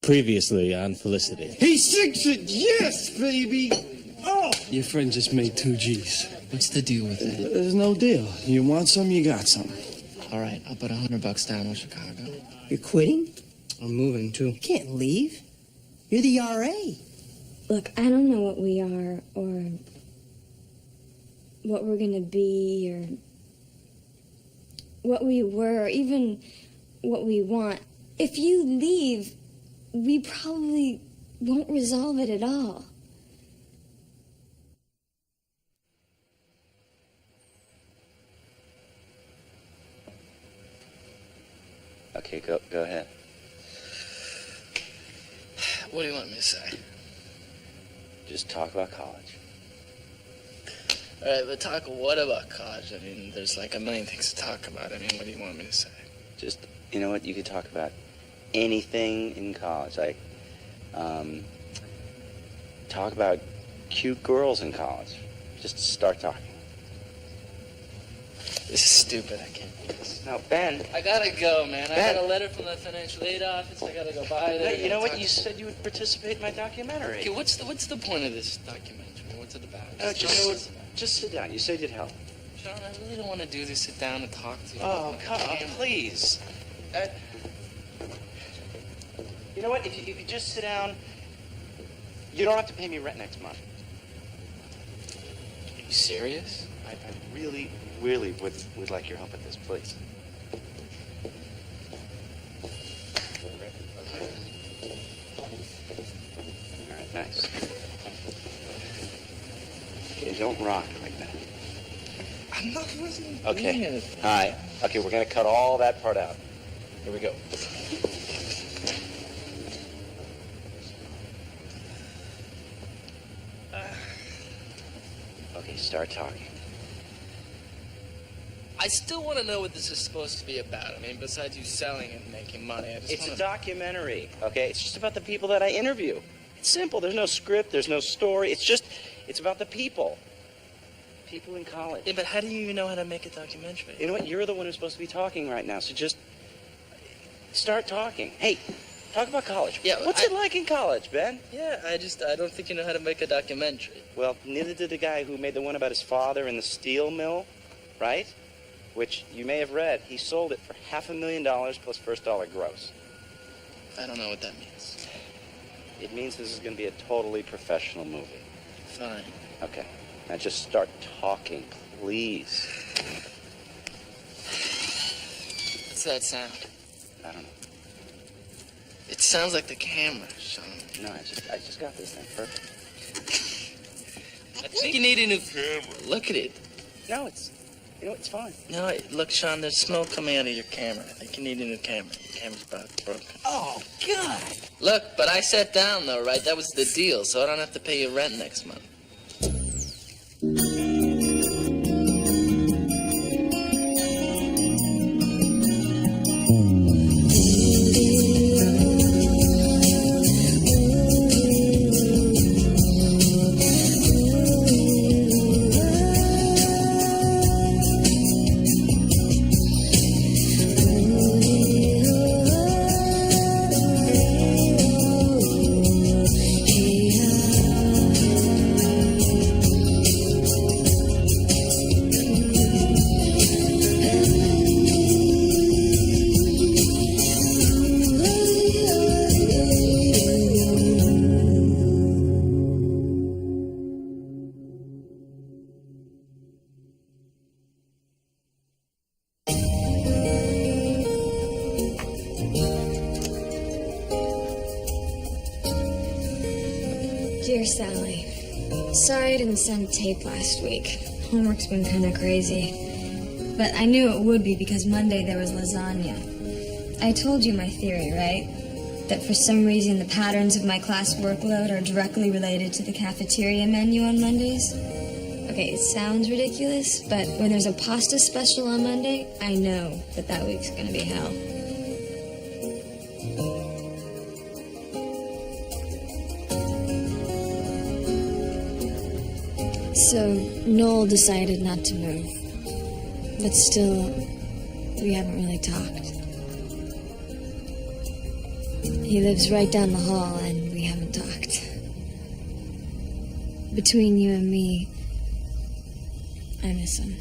Previously on Felicity. He sinks it, yes, baby. Oh, Your friend just made 2 G's. What's the deal with it? there's no deal. You want some, you got some. All right, I'll put $100 down on Chicago. You're quitting? I'm moving, too. You can't leave. You're the RA. Look, I don't know what we are or what we're gonna be or what we were or even what we want. If you leave, we probably won't resolve it at all. Okay, go ahead. What do you want me to say? Just talk about college. All right, but talk what about college? I mean, there's like a million things to talk about. I mean, what do you want me to say? Just, you know what, you could talk about anything in college. Like, talk about cute girls in college. Just start talking. This is stupid. I can't do this. Now, Ben. I gotta go, man. Ben. I got a letter from the financial aid office. I gotta go by there. Hey, you know what? You said you would participate in my documentary. Okay, what's the point of this documentary? What's it about? No, Just tell me what's just, it about. just sit down. You said you'd help. Sean, I really don't want to do this. Sit down and talk to you. Oh, come on, please. You know what? If you could just sit down, you don't have to pay me rent next month. Are you serious? I really, really would like your help with this, please. All right, nice. Okay, don't rock like that. I'm not listening. Okay. All right. Okay, we're gonna cut all that part out. Here we go. Okay, start talking. I still want to know what this is supposed to be about. I mean, besides you selling and making money, I just It's wanna... a documentary, okay? It's just about the people that I interview. It's simple. There's no script. There's no story. It's about the people. People in college. Yeah, but how do you even know how to make a documentary? You know what? You're the one who's supposed to be talking right now, so just start talking. Hey, talk about college. Yeah, What's it like in college, Ben? Yeah, I don't think you know how to make a documentary. Well, neither did the guy who made the one about his father in the steel mill, right? Which you may have read. He sold it for $500,000 plus first dollar gross. I don't know what that means. It means this is going to be a totally professional movie. Fine. Okay. Now just start talking, please. What's that sound? I don't know. It sounds like the camera, Sean. No, I just got this thing perfect. I think you need a new camera. Look at it. No, it's fine. No, look, Sean, there's smoke coming out of your camera. I think you need a new camera. Your camera's about broken. Oh, God. Look, but I sat down, though, right? That was the deal, so I don't have to pay you rent next month. Dear Sally, sorry I didn't send tape last week. Homework's been kind of crazy. But I knew it would be because Monday there was lasagna. I told you my theory, right? That for some reason the patterns of my class workload are directly related to the cafeteria menu on Mondays. Okay, it sounds ridiculous, but when there's a pasta special on Monday, I know that that week's gonna be hell. So Noel decided not to move. But still, we haven't really talked. He lives right down the hall, and we haven't talked. Between you and me, I miss him.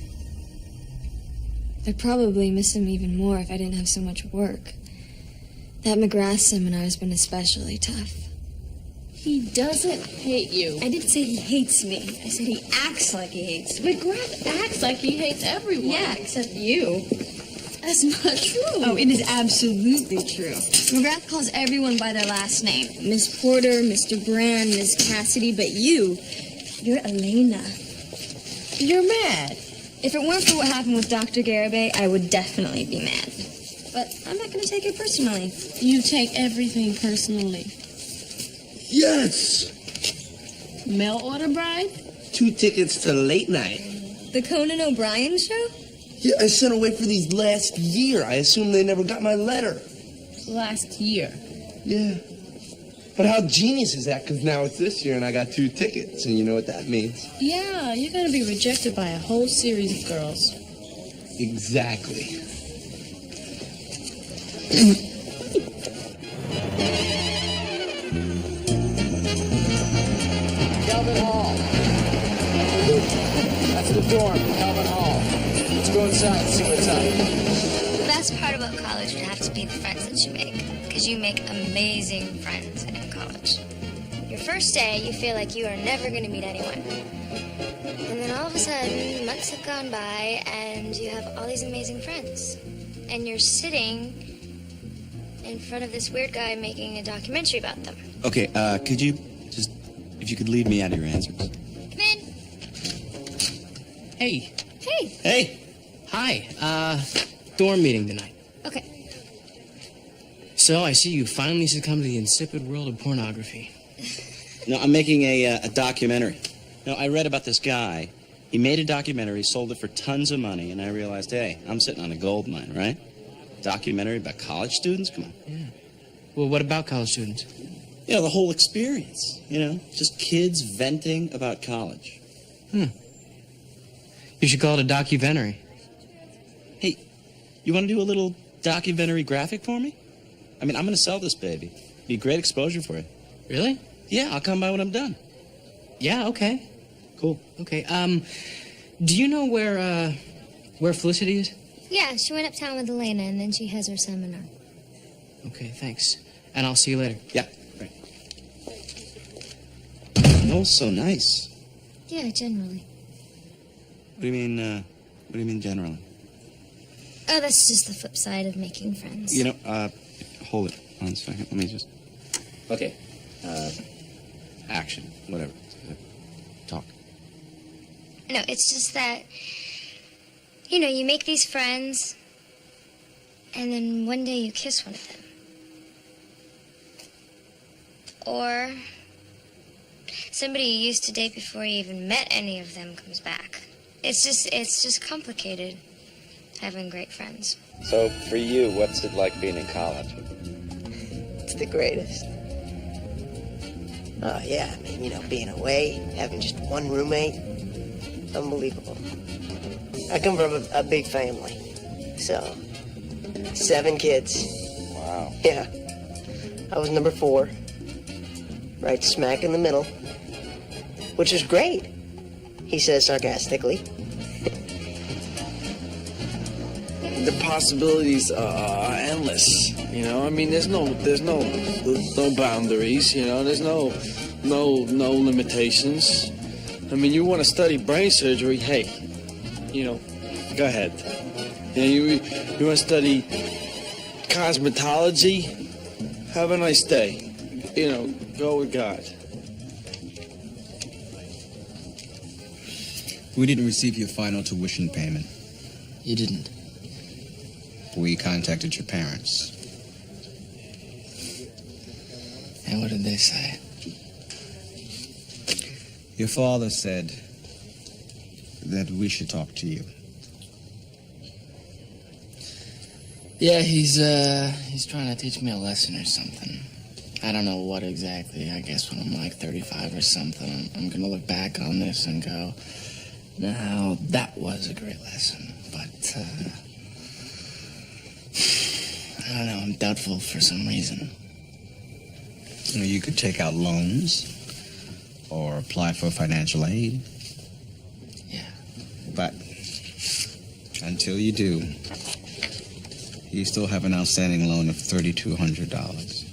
I'd probably miss him even more if I didn't have so much work. That McGrath seminar has been especially tough. He doesn't hate you. I didn't say he hates me. I said he acts like he hates me. McGrath acts like he hates everyone. Yeah, except you. That's not true. Oh, it is absolutely true. McGrath calls everyone by their last name. Miss Porter, Mr. Brand, Miss Cassidy, but you're Elena. You're mad. If it weren't for what happened with Dr. Garibay, I would definitely be mad. But I'm not going to take it personally. You take everything personally. Yes! Mail order bride? 2 tickets to late night. The Conan O'Brien show? Yeah, I sent away for these last year. I assume they never got my letter. Last year. Yeah. But how genius is that? Because now it's this year and I got 2 tickets, and you know what that means. Yeah, you're gonna be rejected by a whole series of girls. Exactly. Calvin Hall. That's the dorm, Calvin Hall. Let's go inside and see what's up. The best part about college would have to be the friends that you make. Because you make amazing friends in college. Your first day, you feel like you are never going to meet anyone. And then all of a sudden, months have gone by, and you have all these amazing friends. And you're sitting in front of this weird guy making a documentary about them. Okay, could you just, if you could leave me out of your answers. Come in. Hey. Hey. Hey. Hi. Dorm meeting tonight. Okay. So I see you finally succumb to the insipid world of pornography. No, I'm making a documentary. No, I read about this guy. He made a documentary, sold it for tons of money, and I realized, hey, I'm sitting on a gold mine, right? Documentary about college students? Come on. Yeah. Well, what about college students? You know, the whole experience, you know? Just kids venting about college. You should call it a documentary. Hey, you want to do a little documentary graphic for me? I mean, I'm going to sell this baby. Be great exposure for you. Really? Yeah, I'll come by when I'm done. Yeah, okay. Cool. Okay, do you know where Felicity is? Yeah, she went uptown with Elena, and then she has her seminar. Okay, thanks. And I'll see you later. Yeah, right. Oh, so nice. Yeah, generally. What do you mean generally? Oh, that's just the flip side of making friends. You know, hold it on a second. Let me just... Okay. Action. Whatever. Talk. No, it's just that, you know, you make these friends, and then one day you kiss one of them. Or somebody you used to date before you even met any of them comes back. It's just complicated, having great friends. So, for you, what's it like being in college? It's the greatest. Oh, yeah, I mean, you know, being away, having just one roommate, unbelievable. I come from a big family, so 7 kids. Wow. Yeah. I was number 4, right smack in the middle, which is great, he says sarcastically. The possibilities are endless. You know, I mean, there's no boundaries. You know, there's no limitations. I mean, you want to study brain surgery? Hey, you know, go ahead. You want to study cosmetology? Have a nice day. You know, go with God. We didn't receive your final tuition payment. You didn't. We contacted your parents. And what did they say? Your father said that we should talk to you. Yeah, he's trying to teach me a lesson or something. I don't know what exactly. I guess when I'm like 35 or something, I'm gonna look back on this and go, now that was a great lesson. But, I don't know, I'm doubtful for some reason. You could take out loans or apply for financial aid. Yeah. But until you do, you still have an outstanding loan of $3,200.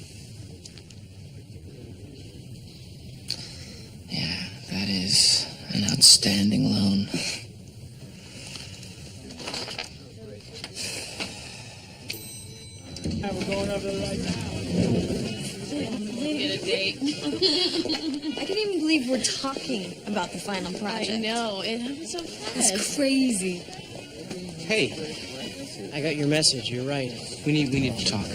Yeah, that is an outstanding loan. We're going over the right now. Get a date. I can't even believe we're talking about the final project. I know, it happened so fast. It's crazy. Hey, I got your message. You're right. We need to talk.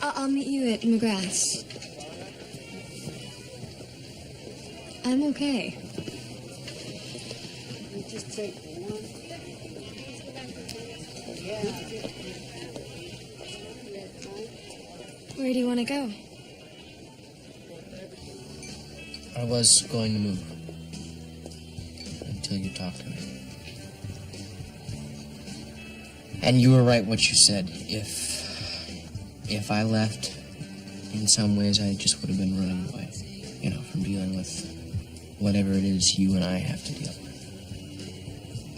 I'll meet you at McGrath's. I'm okay. Where do you want to go? I was going to move until you talked to me. And you were right what you said. If I left, in some ways I just would have been running away. You know, from dealing with whatever it is you and I have to deal with.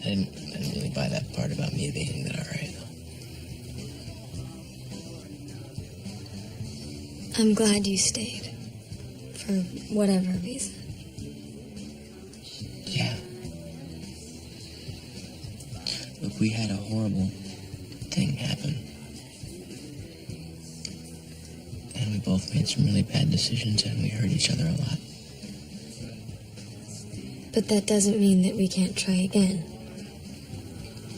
I didn't really buy that part about me being that alright. I'm glad you stayed. For whatever reason. Yeah. Look, we had a horrible thing happen. And we both made some really bad decisions and we hurt each other a lot. But that doesn't mean that we can't try again.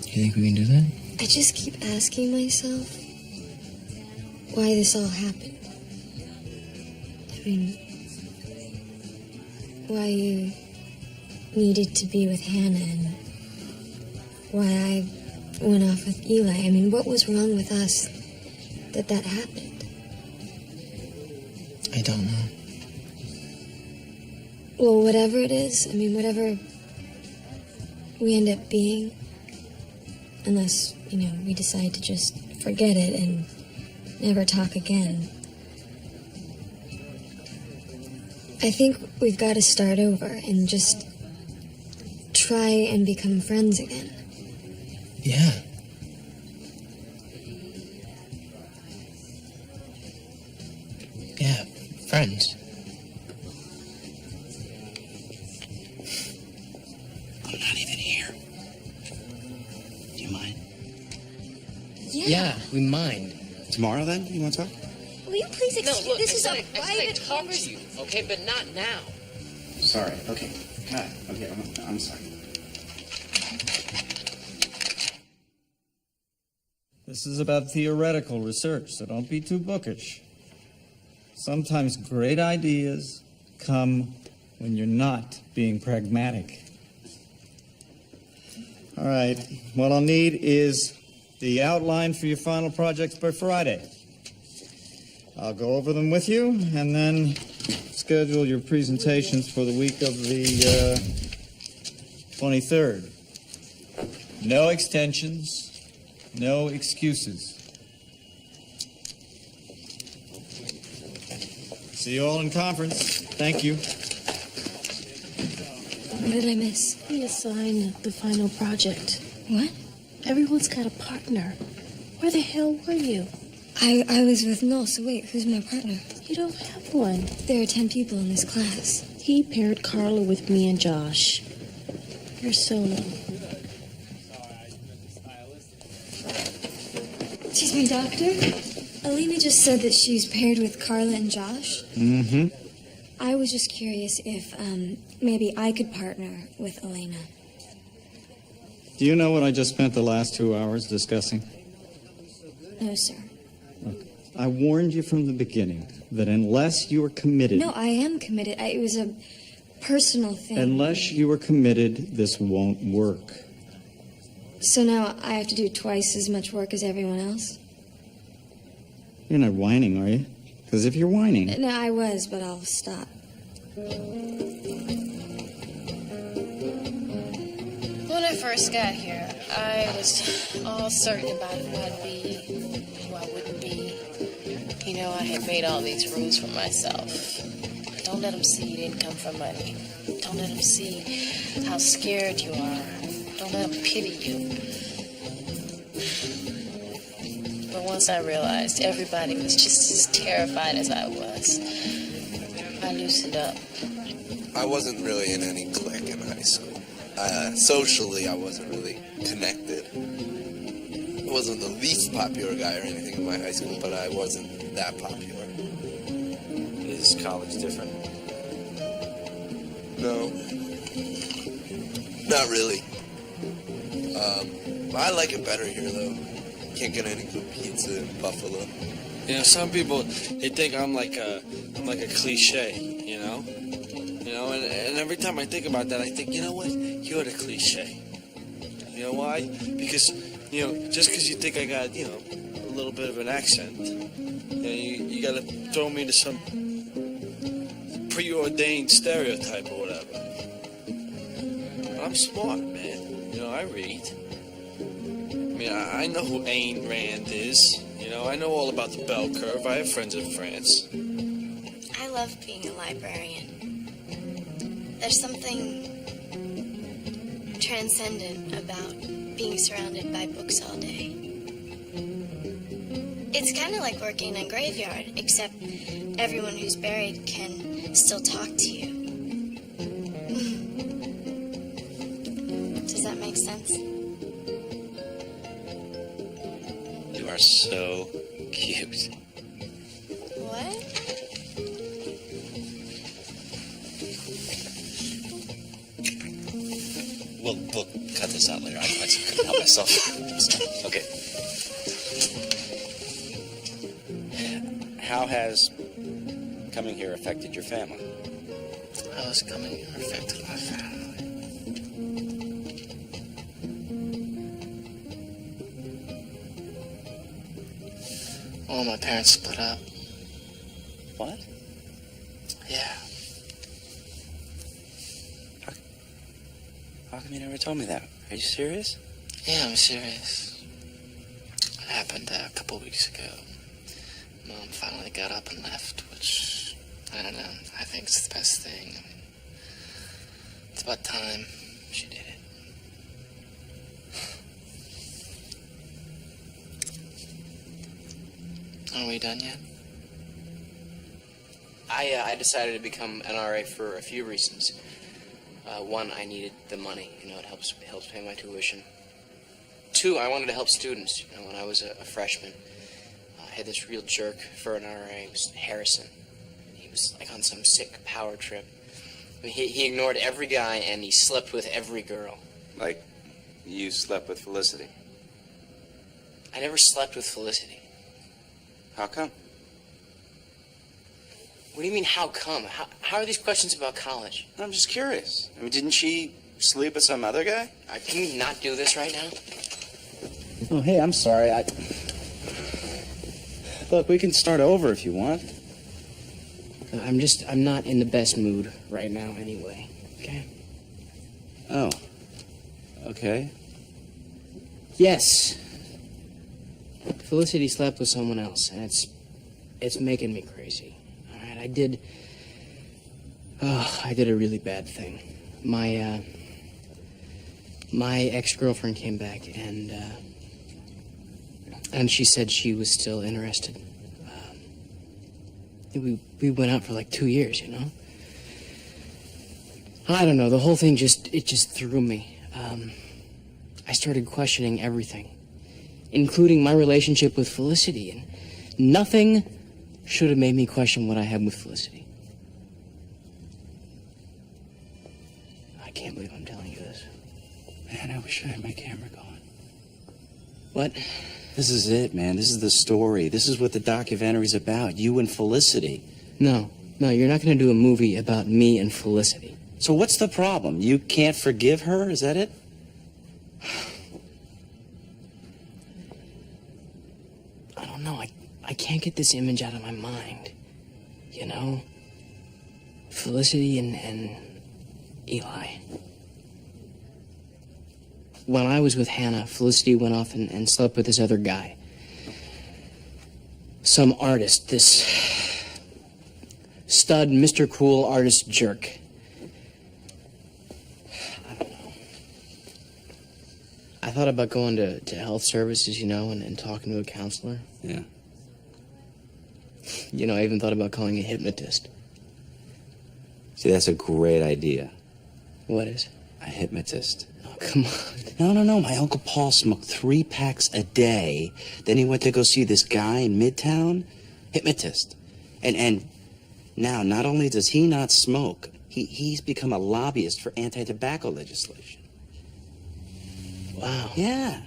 You think we can do that? I just keep asking myself why this all happened. I mean, why you needed to be with Hannah and why I went off with Eli. I mean, what was wrong with us that happened? I don't know. Well, whatever it is, I mean, whatever we end up being, unless, we decide to just forget it and never talk again. I think we've got to start over and just try and become friends again. Yeah. Yeah, friends. I'm not even here. Do you mind? Yeah, we mind. Tomorrow, then? You want to talk? Will you please excuse me? This is a private conversation. Okay, but not now. Sorry. Okay. Cut. Okay, I'm sorry. This is about theoretical research, so don't be too bookish. Sometimes great ideas come when you're not being pragmatic. All right, what I'll need is the outline for your final projects by Friday. I'll go over them with you, and then schedule your presentations for the week of the 23rd. No extensions, no excuses. See you all in conference. Thank you. What did I miss? We assigned the final project. What? Everyone's got a partner. Where the hell were you? I was with Noel, so wait, who's my partner? You don't have one. There are 10 people in this class. He paired Carla with me and Josh. You're solo. Excuse me, doctor? Alina just said that she's paired with Carla and Josh. Mm-hmm. I was just curious if maybe I could partner with Elena. Do you know what I just spent the last 2 hours discussing? No, sir. Look, I warned you from the beginning that unless you are committed... No, I am committed. It was a personal thing. Unless you are committed, this won't work. So now I have to do twice as much work as everyone else? You're not whining, are you? Because if you're whining... No, I was, but I'll stop. What I first got here, I was all certain about who I'd be, who I wouldn't be. You know, I had made all these rules for myself. Don't let them see you didn't come for money. Don't let them see how scared you are. Don't let them pity you. But once I realized everybody was just as terrified as I was, I loosened up. I wasn't really in any clique in high school. Socially, I wasn't really connected. I wasn't the least popular guy or anything in my high school, but I wasn't that popular. Is college different? No. Not really. I like it better here, though. Can't get any good pizza in Buffalo. You know, some people, they think I'm like a cliche, you know? You know, and every time I think about that, I think, you know what? You're the cliche. You know why? Because, you know, just because you think I got, you know, a little bit of an accent, you know, you got to throw me to some preordained stereotype or whatever. But I'm smart, man. You know, I read. I mean, I know who Ayn Rand is. You know, I know all about the bell curve. I have friends in France. I love being a librarian. There's something transcendent about being surrounded by books all day. It's kind of like working in a graveyard, except everyone who's buried can still talk to you. Does that make sense? You are so cute. What? We'll cut this out later. I couldn't help myself. Okay. How has coming here affected your family? How has coming here affected my family? Well, my parents split up. What? Yeah. How come you never told me that? Are you serious? Yeah, I'm serious. It happened a couple weeks ago. Mom finally got up and left, which, I don't know, I think it's the best thing. I mean, it's about time she did it. Are we done yet? I decided to become an RA for a few reasons. One, I needed the money. You know, it helps pay my tuition. Two, I wanted to help students. You know, when I was a freshman, I had this real jerk for an RA. It was Harrison. He was like on some sick power trip. I mean, he ignored every guy and he slept with every girl. Like, you slept with Felicity. I never slept with Felicity. How come? What do you mean, how come? How are these questions about college? I'm just curious. I mean, didn't she sleep with some other guy? Can we not do this right now? Oh, hey, I'm sorry. Look, we can start over if you want. I'm not in the best mood right now anyway, okay? Oh. Okay. Yes. Felicity slept with someone else, and it's making me crazy. All right, I did a really bad thing. My ex-girlfriend came back, and she said she was still interested. We went out for like 2 years, you know? I don't know, the whole thing just threw me. I started questioning everything, including my relationship with Felicity, and nothing should have made me question what I had with Felicity. I can't believe I'm telling you this. Man, I wish I had my camera going. What? This is it, man. This is the story. This is what the documentary's about. You and Felicity. No, you're not going to do a movie about me and Felicity. So what's the problem? You can't forgive her? Is that it? I don't know. I can't get this image out of my mind. You know? Felicity and Eli. when I was with Hannah, Felicity went off and slept with this other guy. Some artist, this stud, Mr. Cool artist jerk. I don't know. I thought about going to health services, and talking to a counselor. Yeah. I even thought about calling a hypnotist. See, that's a great idea. What is? A hypnotist. Oh, come on. No. My Uncle Paul smoked 3 packs a day. Then he went to go see this guy in Midtown. Hypnotist. And now, not only does he not smoke, he's become a lobbyist for anti-tobacco legislation. Wow. Yeah.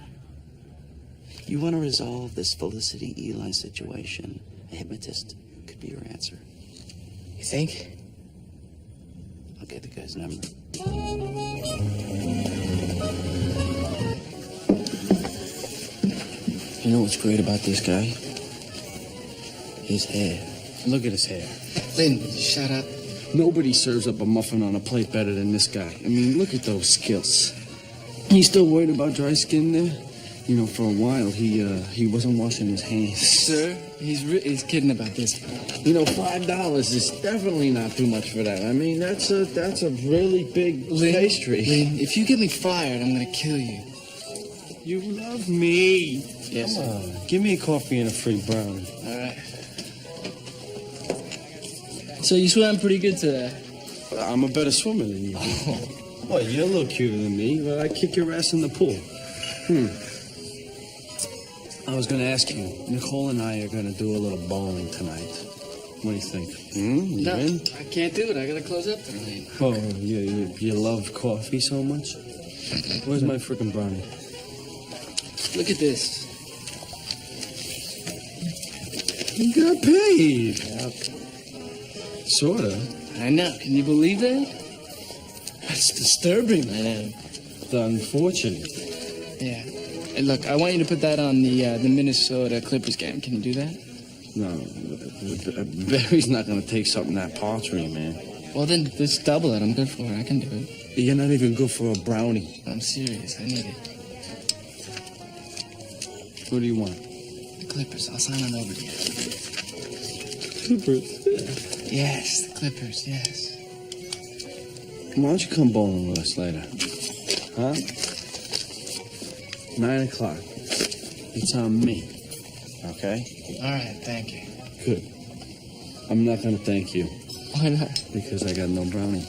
You want to resolve this Felicity Eli situation? A hypnotist could be your answer. You think? I'll get the guy's number. You know what's great about this guy? His hair. Look at his hair. Lynn, shut up. Nobody serves up a muffin on a plate better than this guy. I mean, look at those skills. He's still worried about dry skin there? For a while, he wasn't washing his hands. Sir, he's kidding about this. $5 is definitely not too much for that. I mean, that's a really big pastry. Lynn, if you get me fired, I'm gonna kill you. You love me. Yes, Come sir. on, give me a coffee and a free brownie. All right. So you swam pretty good today. I'm a better swimmer than you. Well, you're a little cuter than me, but I kick your ass in the pool. I was going to ask you, Nicole and I are going to do a little bowling tonight. What do you think? You No, in? I can't do it. I gotta close up tonight. Oh, you love coffee so much? Where's my freaking brownie? Look at this. You got paid. Sorta. I know. Can you believe that? That's disturbing. I know. It's unfortunate. Yeah. Hey, look, I want you to put that on the Minnesota Clippers game. Can you do that? No, Barry's not going to take something that paltry, man. Well, then just double it. I'm good for it. I can do it. You're not even good for a brownie. I'm serious. I need it. What do you want? The Clippers. I'll sign it over to you. Clippers? Yes, the Clippers. Yes. Why don't you come bowling with us later? Huh? 9 o'clock. It's on me. Okay? All right. Thank you. Good. I'm not going to thank you. Why not? Because I got no brownie.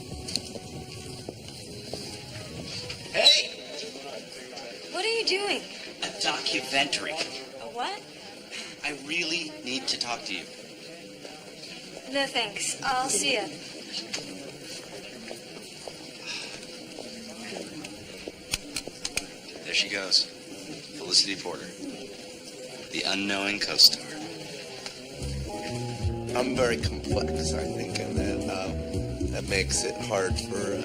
Hey! What are you doing? A documentary. A what? I really need to talk to you. No thanks. I'll see ya. There she goes. Felicity Porter. The unknowing co-star. I'm very complex, I think, and that makes it hard for.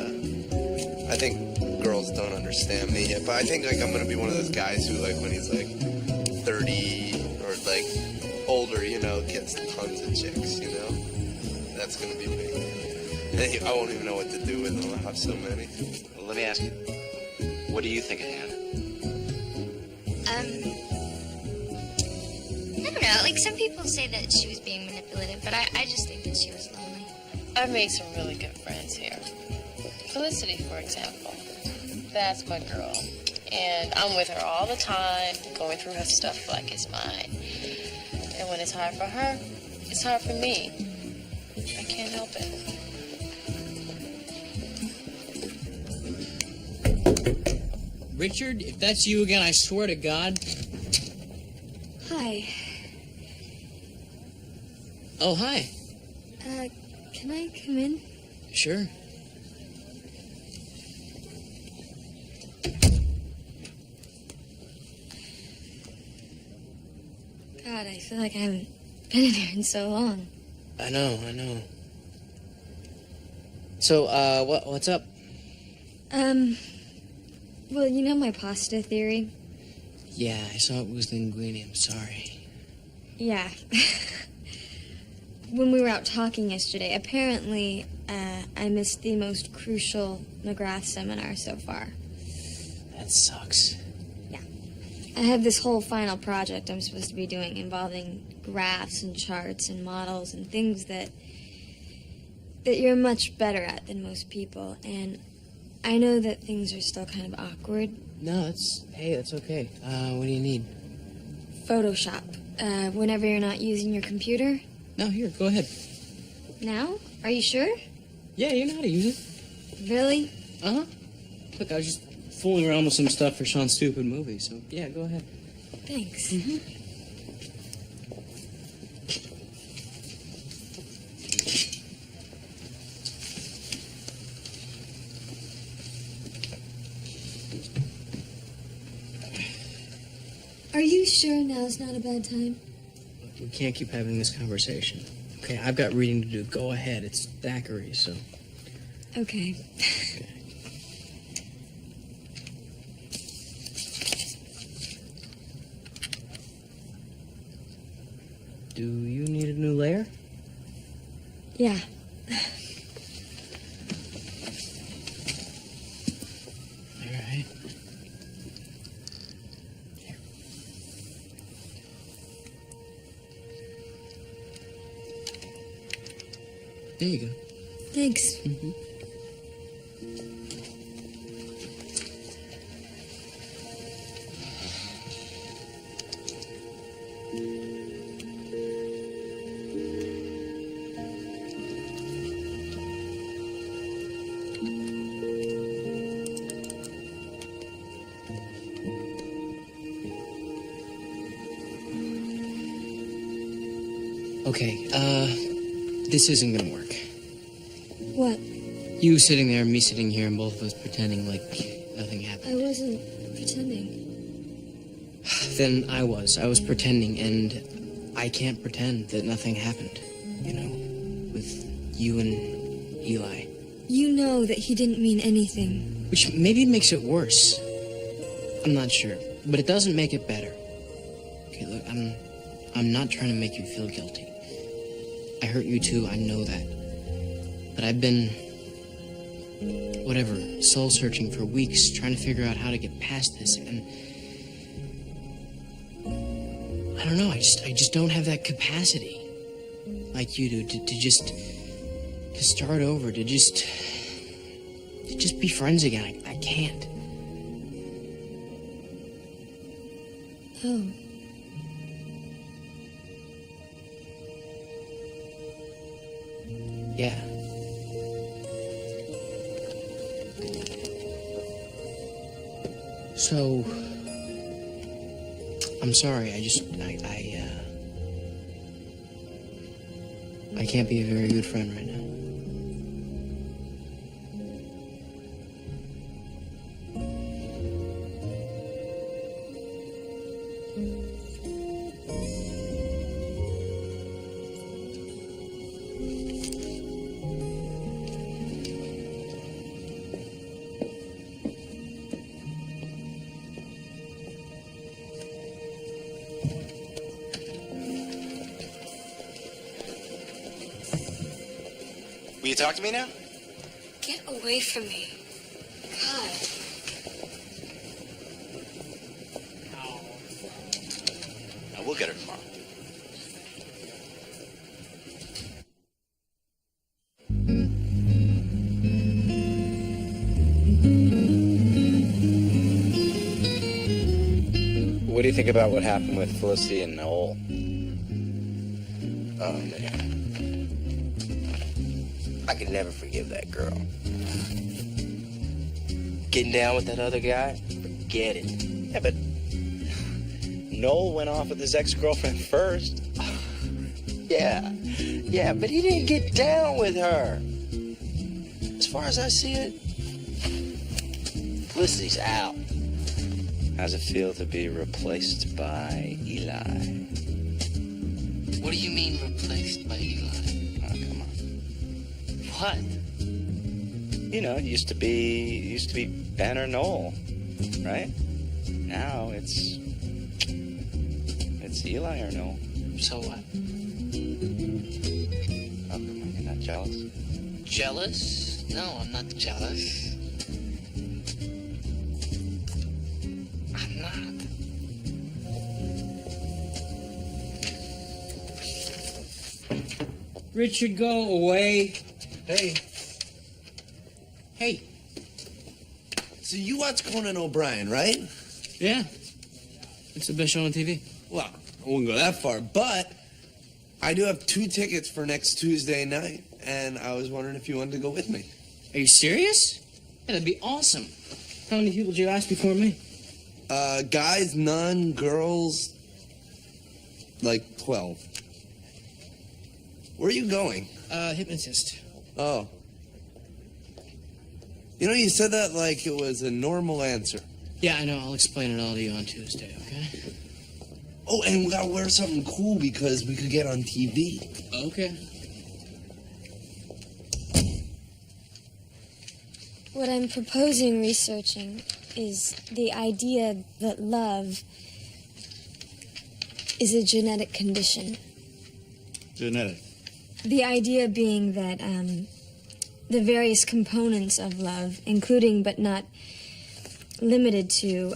I think girls don't understand me yet, but I think I'm gonna be one of those guys who when he's 30 or older, gets tons of chicks, That's gonna be me. And I won't even know what to do with them. I'll have so many. Well, let me ask you. What do you think of Hannah? I don't know. Some people say that she was being manipulative, but I just think that she was lonely. I've made some really good friends here. Felicity, for example. That's my girl. And I'm with her all the time, going through her stuff like it's mine. And when it's hard for her, it's hard for me. I can't help it. Richard, if that's you again, I swear to God. Hi. Oh, hi. Can I come in? Sure. God, I feel like I haven't been in here in so long. I know. So, what's up? Well, you know my pasta theory? Yeah, I saw it was linguine. I'm sorry. Yeah. When we were out talking yesterday, apparently, I missed the most crucial McGrath seminar so far. That sucks. I have this whole final project I'm supposed to be doing involving graphs and charts and models and things that you're much better at than most people. And I know that things are still kind of awkward. No, that's okay. What do you need? Photoshop. Whenever you're not using your computer. No, here, go ahead. Now? Are you sure? Yeah, you know how to use it. Really? Uh-huh. Look, I was just fooling around with some stuff for Sean's stupid movie, so yeah, go ahead. Thanks. Mm-hmm. Are you sure now's not a bad time? We can't keep having this conversation. Okay, I've got reading to do. Go ahead. It's Thackeray, so... Okay. Do you need a new layer? Yeah. All right. Here. There you go. Thanks. Mm-hmm. Okay, this isn't gonna work. What? You sitting there, me sitting here, and both of us pretending like nothing happened. I wasn't pretending. Then I was pretending, and I can't pretend that nothing happened, you know, with you and Eli. You know that he didn't mean anything. Which maybe makes it worse. I'm not sure, but it doesn't make it better. Okay, look, I'm not trying to make you feel guilty. I hurt you too, I know that. But I've been, soul searching for weeks, trying to figure out how to get past this, and I don't know, I just don't have that capacity like you do to start over, to just be friends again. I can't. Oh. Yeah. So, I'm sorry, I can't be a very good friend right now. Will you talk to me now? Get away from me. God. No, we'll get her tomorrow. What do you think about what happened with Felicity and Noel? Oh, man. I could never forgive that girl. Getting down with that other guy? Forget it. Yeah, but Noel went off with his ex-girlfriend first. Yeah, but he didn't get down with her. As far as I see it, Felicity's out. How's it feel to be replaced by Eli? What do you mean replaced by Eli? Oh, come on. What? You know, it used to be Ben or Noel, right? Now it's Eli or Noel. So what? Oh, come on, you're not jealous? Jealous? No, I'm not jealous. Richard, go away. Hey. Hey. So you watch Conan O'Brien, right? Yeah. It's the best show on TV. Well, I wouldn't go that far, but I do have 2 tickets for next Tuesday night, and I was wondering if you wanted to go with me. Are you serious? Yeah, that'd be awesome. How many people did you ask before me? Guys, none. Girls, like 12. Where are you going? Hypnotist. Oh. You know, you said that like it was a normal answer. Yeah, I know. I'll explain it all to you on Tuesday, okay? Oh, and we gotta wear something cool because we could get on TV. Okay. What I'm proposing researching is the idea that love is a genetic condition. Genetic. The idea being that the various components of love, including but not limited to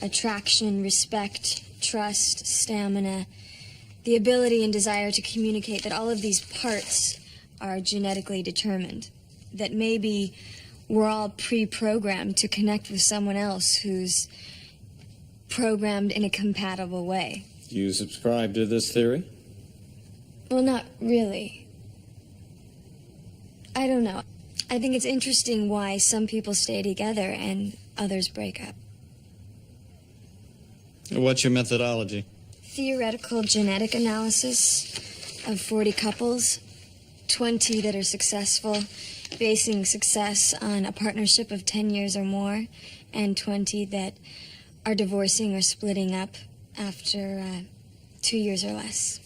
attraction, respect, trust, stamina, the ability and desire to communicate, that all of these parts are genetically determined. That maybe we're all pre-programmed to connect with someone else who's programmed in a compatible way. You subscribe to this theory? Well, not really. I don't know. I think it's interesting why some people stay together and others break up. What's your methodology? Theoretical genetic analysis of 40 couples, 20 that are successful, basing success on a partnership of 10 years or more, and 20 that are divorcing or splitting up after 2 years or less.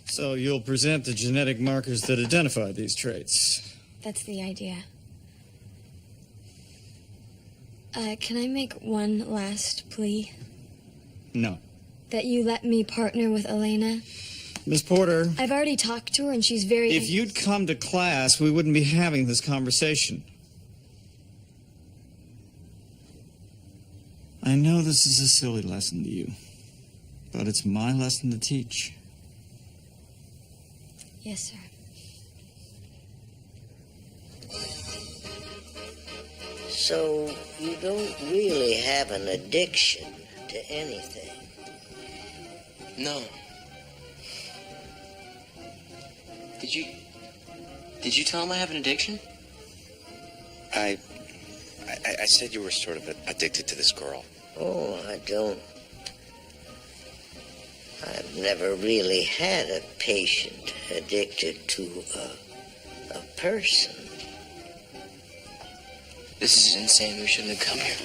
So you'll present the genetic markers that identify these traits. That's the idea. Can I make one last plea? No. That you let me partner with Elena? Miss Porter. I've already talked to her and she's very... If you'd come to class, we wouldn't be having this conversation. I know this is a silly lesson to you, but it's my lesson to teach. Yes, sir. So you don't really have an addiction to anything? No. Did you tell him I have an addiction? I said you were sort of addicted to this girl. Oh, I don't. I've never really had a patient addicted to a person. This is insane. We shouldn't have come here.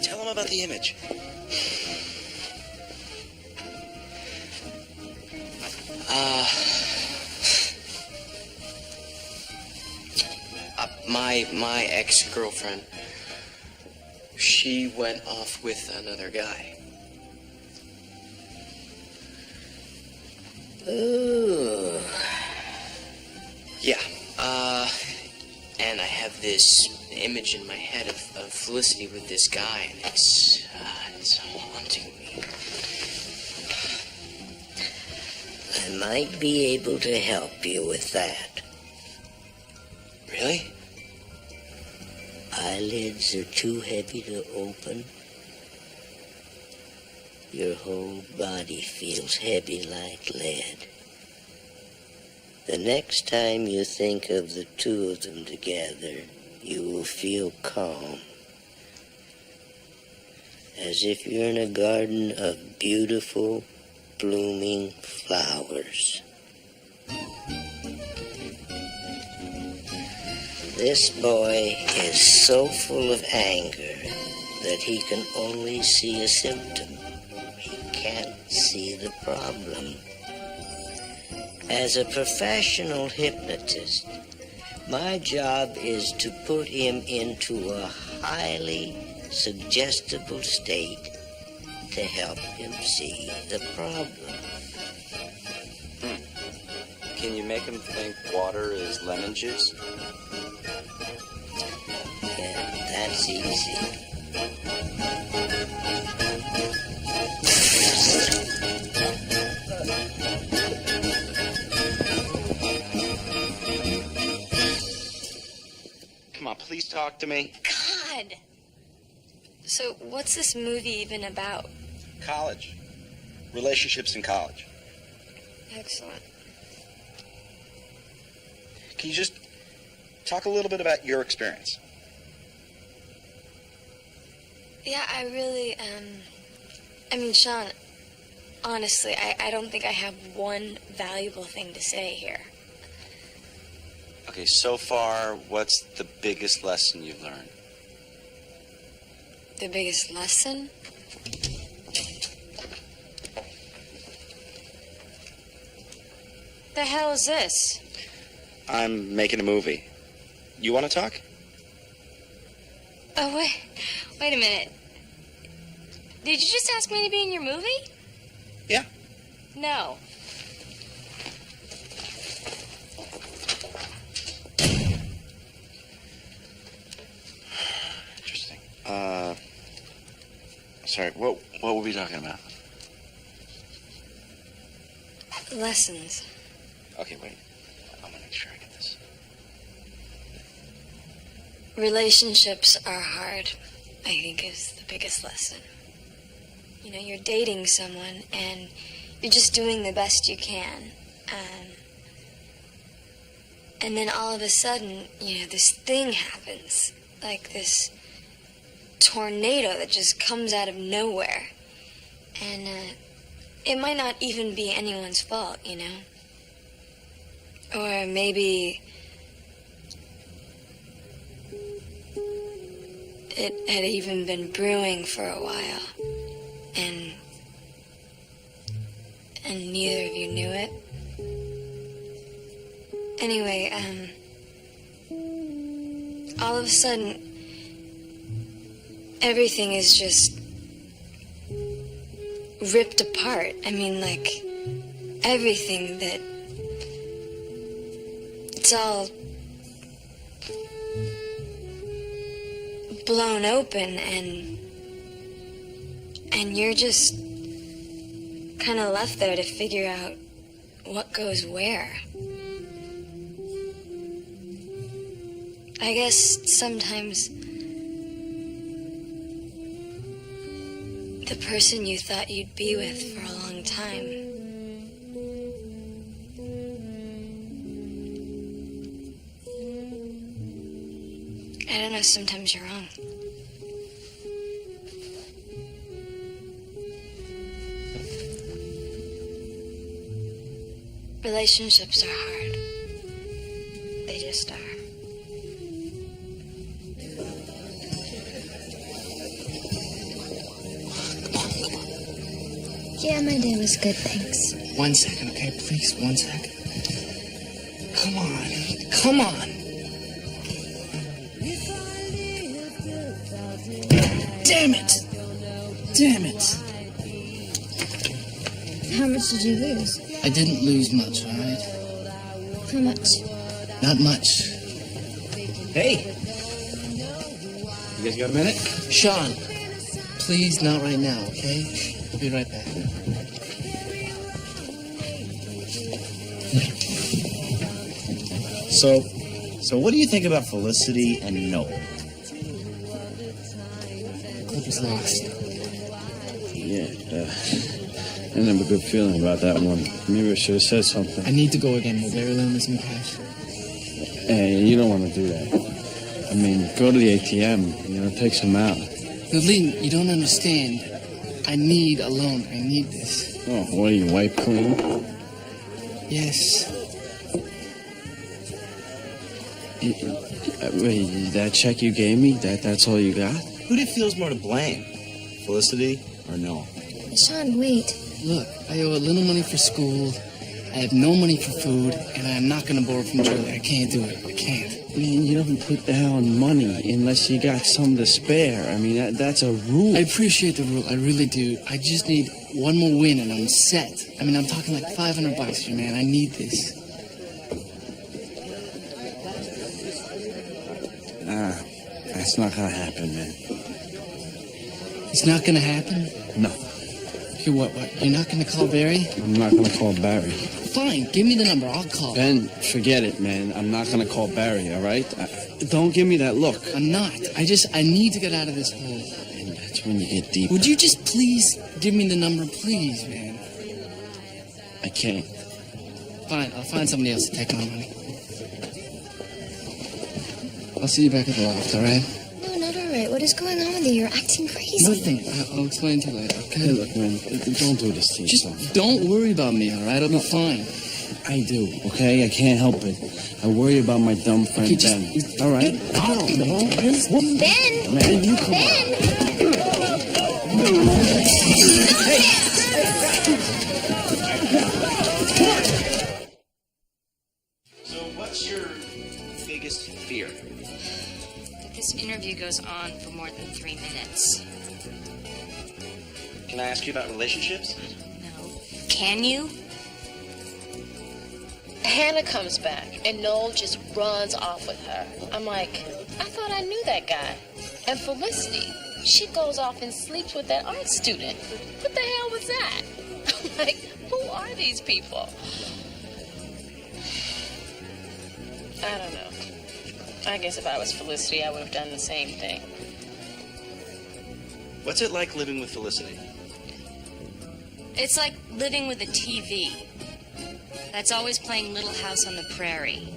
Tell him about the image. My ex-girlfriend, she went off with another guy. Ooh. Yeah, and I have this image in my head of Felicity with this guy, and it's haunting me. I might be able to help you with that. Really? Eyelids are too heavy to open. Your whole body feels heavy like lead. The next time you think of the two of them together, you will feel calm. As if you're in a garden of beautiful, blooming flowers. This boy is so full of anger that he can only see a symptom. He can't see the problem. As a professional hypnotist, my job is to put him into a highly suggestible state to help him see the problem. Can you make him think water is lemon juice? Yeah, that's easy. talk to me? God! So, what's this movie even about? College. Relationships in college. Excellent. Can you just talk a little bit about your experience? Yeah, I really, I mean, Sean, honestly, I don't think I have one valuable thing to say here. Okay, so far, what's the biggest lesson you've learned? The biggest lesson? The hell is this? I'm making a movie. You want to talk? Oh, wait a minute. Did you just ask me to be in your movie? Yeah. No. Interesting. Sorry, what were we talking about? Lessons. Okay, wait. I'm gonna make sure I get this. Relationships are hard, I think, is the biggest lesson. You know, you're dating someone and you're just doing the best you can. And then all of a sudden, you know, this thing happens. Like this tornado that just comes out of nowhere. And it might not even be anyone's fault, you know? Or maybe it had even been brewing for a while. And neither of you knew it. Anyway, all of a sudden, everything is just ripped apart. I mean, like, everything that... It's all blown open, and you're just kind of left there to figure out what goes where. I guess sometimes the person you thought you'd be with for a long time I don't know, sometimes you're wrong. Relationships are hard. They just are. Yeah, my day was good, thanks. 1 second, okay, please, 1 second. Come on, come on. Damn it! Damn it! How much did you lose? I didn't lose much, all right? How much? Not much. Hey! You guys got a minute? Sean, please, not right now, okay? I'll be right back. So what do you think about Felicity and Noel? Clip is lost. Yeah, I didn't have a good feeling about that one. Maybe I should have said something. I need to go again. Will Barry loan me some cash? Hey, you don't want to do that. I mean, go to the ATM, take some out. Levine, you don't understand. I need a loan. I need this. Oh, what are you, wipe clean? Yes. Wait, that check you gave me, that's all you got? Who do you feel is more to blame? Felicity or Noel? Sean, wait. Look, I owe a little money for school. I have no money for food, and I'm not going to borrow from Julie. I can't do it. I can't. Man, you don't put down money unless you got some to spare. I mean, that's a rule. I appreciate the rule. I really do. I just need one more win, and I'm set. I mean, I'm talking like $500 here, man. I need this. That's not gonna happen, man. It's not going to happen? No. Okay, what? You're not gonna call Barry? I'm not gonna call Barry. Fine, give me the number. I'll call. Ben, forget it, man. I'm not gonna call Barry, all right? Don't give me that look. I'm not. I need to get out of this hole. And that's when you get deep. Would you just please give me the number, please, man? I can't. Fine, I'll find somebody else to take my money. I'll see you back at the loft, all right? No, not all right. What is going on with you? You're acting crazy. Nothing. I'll explain to you later, okay? Hey, look, man, don't do this to yourself. Just don't worry about me, all right? I'll be fine. I do, okay? I can't help it. I worry about my dumb friend Ben. All right? Ben! Man, you come So what's your biggest fear? That this interview goes on for more than 3 minutes. Can I ask you about relationships? No. Can you? Hannah comes back, and Noel just runs off with her. I'm like, I thought I knew that guy. And Felicity, she goes off and sleeps with that art student. What the hell was that? I'm like, who are these people? I don't know. I guess if I was Felicity, I would have done the same thing. What's it like living with Felicity? It's like living with a TV that's always playing Little House on the Prairie,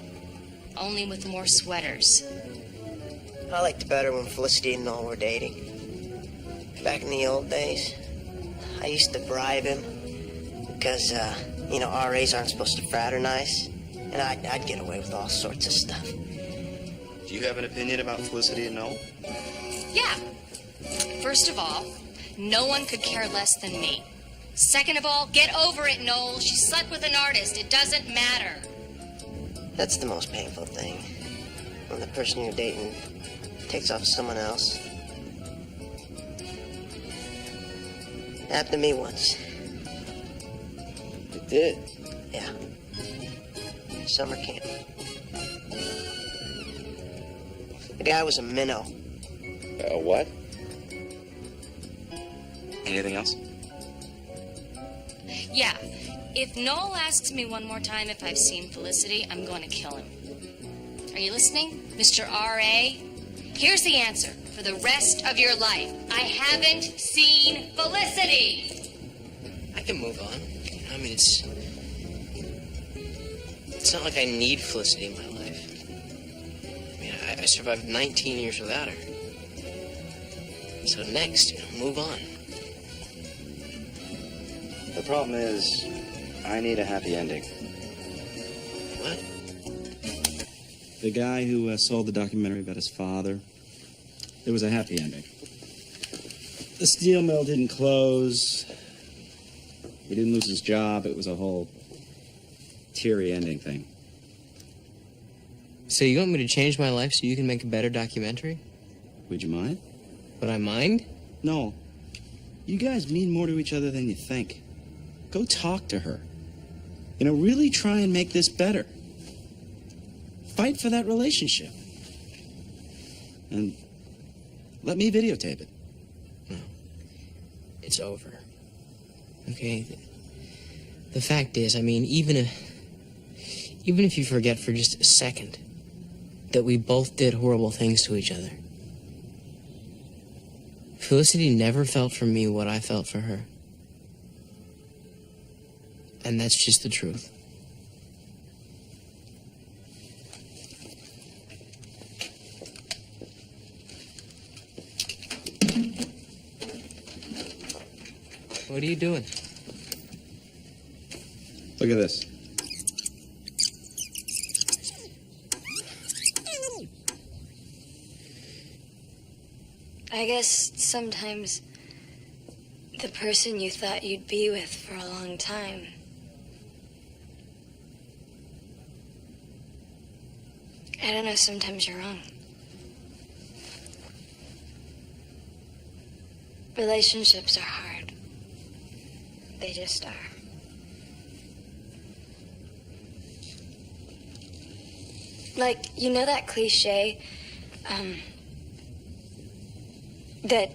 only with more sweaters. I liked it better when Felicity and Noel were dating. Back in the old days, I used to bribe him because, RAs aren't supposed to fraternize, and I'd get away with all sorts of stuff. Do you have an opinion about Felicity and Noel? Yeah. First of all, no one could care less than me. Second of all, get over it, Noel. She slept with an artist. It doesn't matter. That's the most painful thing. When the person you're dating takes off with someone else. It happened to me once. It did? Yeah. Summer camp. The guy was a minnow. What? Anything else? Yeah. If Noel asks me one more time if I've seen Felicity, I'm going to kill him. Are you listening, Mr. R.A.? Here's the answer for the rest of your life. I haven't seen Felicity. I can move on. I mean, it's not like I need Felicity in my life. I mean, I survived 19 years without her. So next, move on. The problem is, I need a happy ending. What? The guy who sold the documentary about his father, it was a happy ending. The steel mill didn't close. He didn't lose his job. It was a whole teary ending thing. So you want me to change my life so you can make a better documentary? Would you mind? Would I mind? No. You guys mean more to each other than you think. Go talk to her. Really try and make this better. Fight for that relationship. And let me videotape it. No. It's over. Okay? The fact is, I mean, even if you forget for just a second that we both did horrible things to each other, Felicity never felt for me what I felt for her. And that's just the truth. What are you doing? Look at this. I guess sometimes the person you thought you'd be with for a long time I don't know, sometimes you're wrong. Relationships are hard. They just are. Like, you know that cliche, that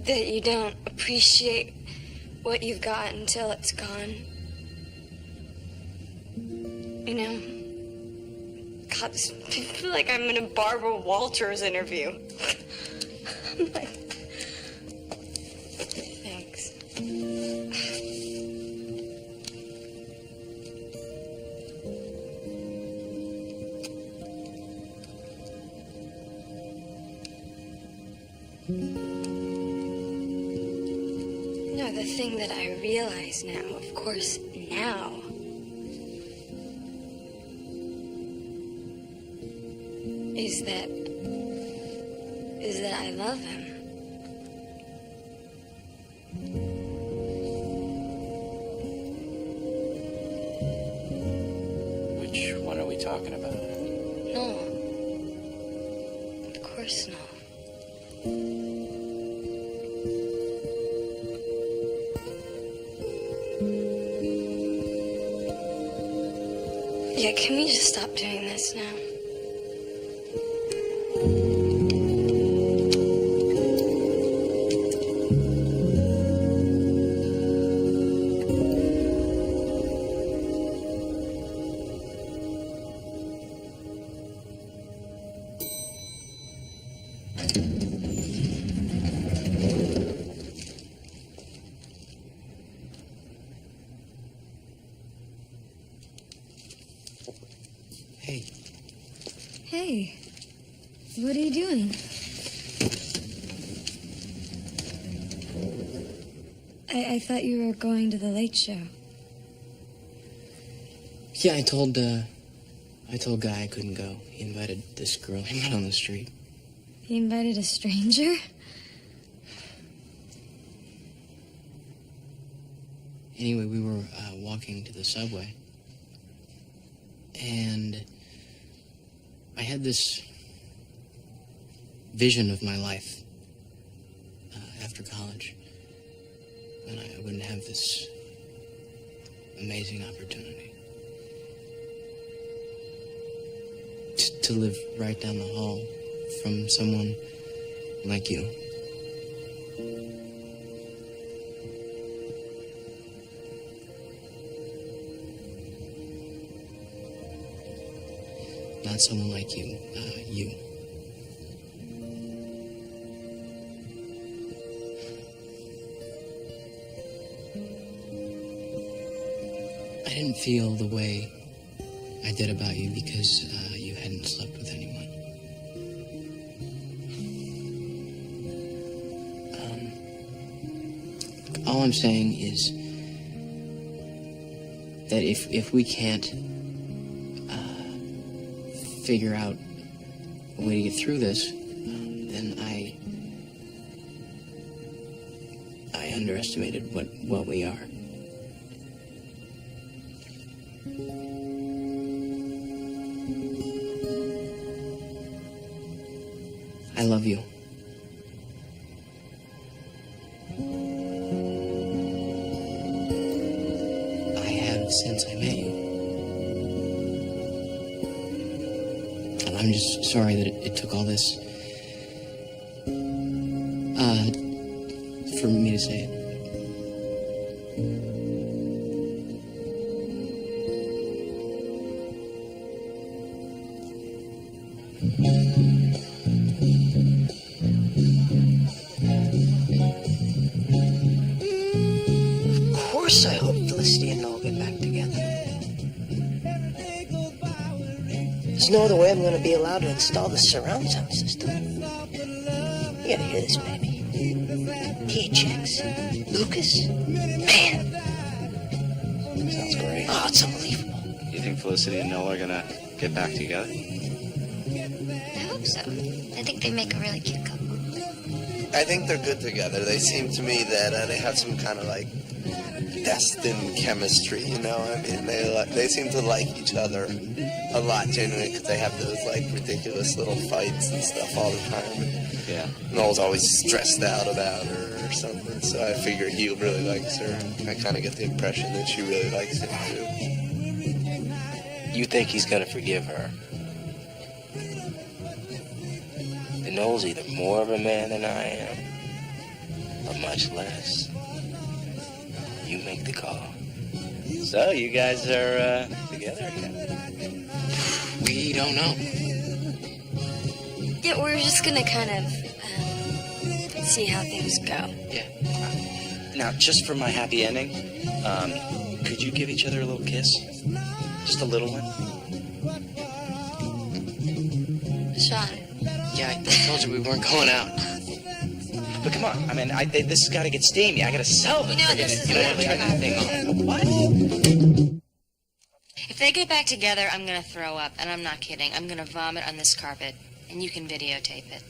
you don't appreciate what you've got until it's gone. You know? God, this, I feel like I'm in a Barbara Walters interview. I'm like, thanks. No, the thing that I realize now, of course, now, is that I love him. Which one are we talking about? No. Of course not. Yeah, can we just stop doing this now? Hey. Hey, what are you doing? I thought you were going to the Late Show. Yeah, I told Guy I couldn't go. He invited this girl he met on the street. He invited a stranger? Anyway, we were walking to the subway. And I had this vision of my life after college. And I wouldn't have this amazing opportunity to live right down the hall from someone like you. Not someone like you, you. I didn't feel the way I did about you because you hadn't slept with anyone. All I'm saying is that if we can't figure out a way to get through this, then I underestimated what we are. I love you. I have since I met you. And I'm just sorry that it took all this for me to say it. Of course I hope Felicity and Noel get back together. There's no other way I'm going to be allowed to install the surround sound system. You gotta hear this, baby. THX. Lucas. Man. Sounds great. Oh, it's unbelievable. You think Felicity and Noel are gonna get back together? I hope so. I think they make a really cute couple. I think they're good together. They seem to me that they have some kind of like destined chemistry, you know? I mean, they seem to like each other a lot, genuinely, because they have those like ridiculous little fights and stuff all the time. Yeah. Noel's always stressed out about her or something, so I figure he really likes her. I kind of get the impression that she really likes him too. You think he's gonna forgive her? Then Noel's either more of a man than I am, or much less. you make the call. So, you guys are together again? We don't know. Yeah, we're just gonna kind of see how things go. Yeah. Now, just for my happy ending, could you give each other a little kiss? Just a little one? Sean. Yeah, I told you we weren't going out. But come on, I mean, this has got to get steamy. I got to sell this. You don't want to try that thing on. What? If they get back together, I'm gonna throw up, and I'm not kidding. I'm gonna vomit on this carpet, and you can videotape it.